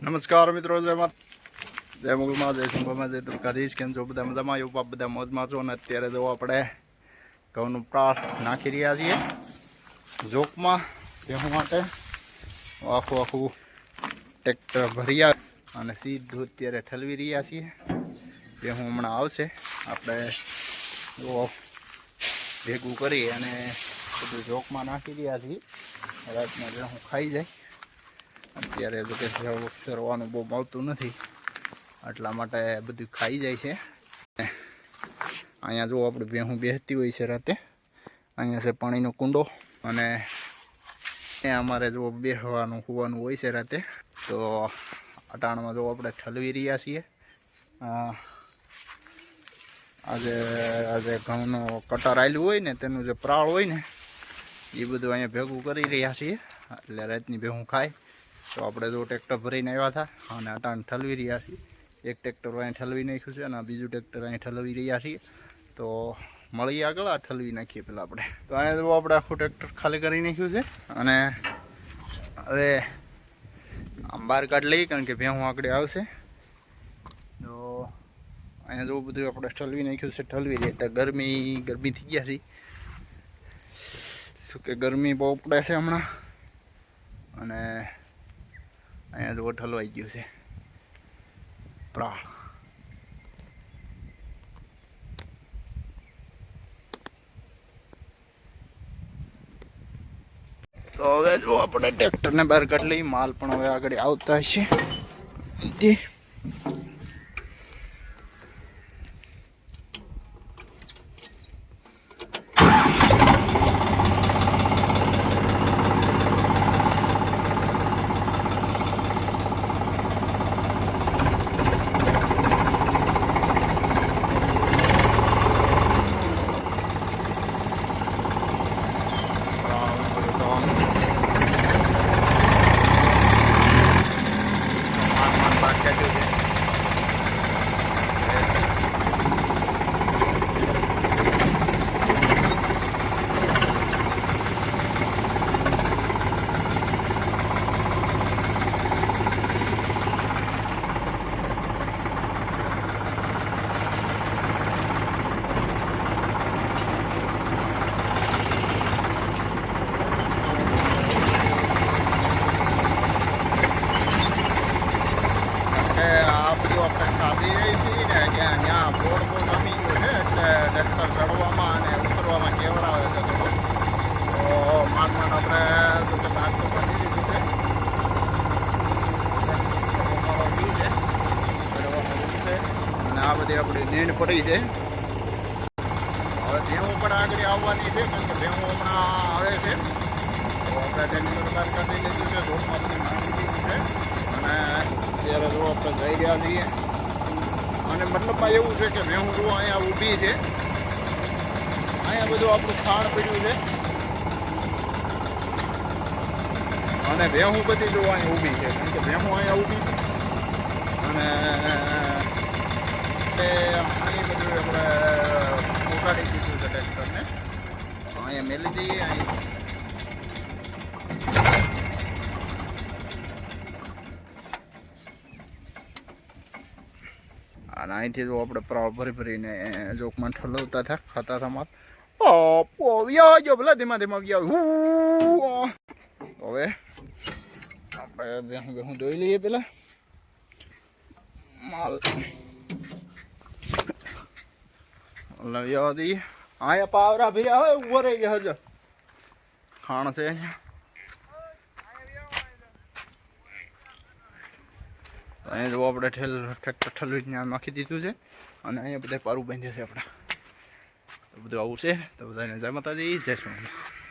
નમસ્કાર મિત્રો, જય મુગલમાં, જય શંભરમાં, જય દ્વારકાધીશ. કેમ છો બધા મજામાં? એવું બાપ બધા મોજમાં છો. અને અત્યારે જો આપણે ઘઉંનું પ્રાળ નાખી રહ્યા છીએ જોકમાં ભેહું માટે. આખું ટ્રેક્ટર ભરી આવે અને સીધું અત્યારે ઠલવી રહ્યા છીએ. ભેહું હમણાં આવશે, આપણે ભેગું કરી અને બધું જોકમાં નાખી રહ્યા છીએ. રાતના ભેહું ખાઈ જાય. અત્યારે તો કે ફેરવાનું બહુ મળતું નથી, એટલા માટે બધું ખાઈ જાય છે. અહીંયા જો આપણે ભેહું બેસતી હોય છે રાતે. અહીંયા છે પાણીનો કુંડો અને ત્યાં અમારે જો બેસવાનું હોવાનું હોય છે રાતે. તો અટાણમાં જો આપણે ઠલવી રહ્યા છીએ. આજે ઘઉંનો કટર આવેલું હોય ને તેનું જે પ્રાળ હોય ને એ બધું અહીંયા ભેગું કરી રહ્યા છીએ. એટલે રાતની ભેહું ખાય. તો આપણે જો ટ્રેક્ટર ભરીને આવ્યા હતા અને અટાણ ઠલવી રહ્યા છીએ. એક ટ્રેક્ટર અહીં ઠલવી નાખ્યું છે અને બીજું ટ્રેક્ટર અહીં ઠલવી રહ્યા છીએ. તો મળીએ આગળ, આ ઠલવી નાખીએ પહેલાં આપણે. તો અહીંયા જો આપણે આખું ટ્રેક્ટર ખાલી કરી નાખ્યું છે અને હવે આમ બહાર કાઢી લઈએ, કારણ કે ભેહું આગળ આવશે. તો અહીંયા જો બધું આપણે ઠલવી નાખ્યું છે. ઠલવી રહીએ તો ગરમી થઈ ગયા છે. શું કે ગરમી બહુ પડે છે હમણાં. અને અહીંયા જો ઠલવાઈ ગયું છે પ્રાળ. તો હવે જો આપણે ટ્રેક્ટરને બહાર કાઢી લઈએ. માલ પણ હવે આગળ આવતા હશે. ચડવામાં અને ઉતરવામાં કેવર આવે છે. તો માનમાં આપણે તો કે નાસ્તો કરી દીધું છે. અને આ બધી આપણી નીંદ પડી છે. હવે ભેહું પણ આગળ આવવાની છે, કારણ કે ભેહું હમણાં આવે છે. તો આપણે ટેન્શન બહાર કાઢી લીધું છે, ધોપમાં બધી નાખી દીધું છે. અને અત્યારે જો આપણે જઈ રહ્યા છીએ. અને મતલબમાં એવું છે કે ભેહું જો અહીંયા ઊભી છે. અહીંયા બધું આપણું ખાણ પડ્યું છે અને ભેહું બધી જો અહીંયા ઊભી છે, કારણ કે ભેહું અહીંયા ઊભી છે. અને અહીં બધું આપણે ઉગાડી દીધું છે ટ્રેક્ટરને. અહીંયા મેલી દઈએ. અહીં અને અહીંથી જો આપણે પ્રાળ ભરીને જોકમાં ઠલવતા હતા, ખાતા હતા માલ. વ્યાજો ભલે ધીમા વ્યાજ. હવે આપણે ભેહું ધોઈ લઈએ પેલા. માલ લઈ દઈએ. અહીંયા પાવરા ભર્યા હોય ઉભો રહી ગયા. હજર ખાણ છે અહીંયા. અહીંયા જો આપણે ટ્રેક્ટર ઠલવીને નાખી દીધું છે. અને અહીંયા બધા પારું બાંધ્યા છે આપણા. તો બધું આવું છે. તો બધાને જય માતાજી, જય સોમનાથ.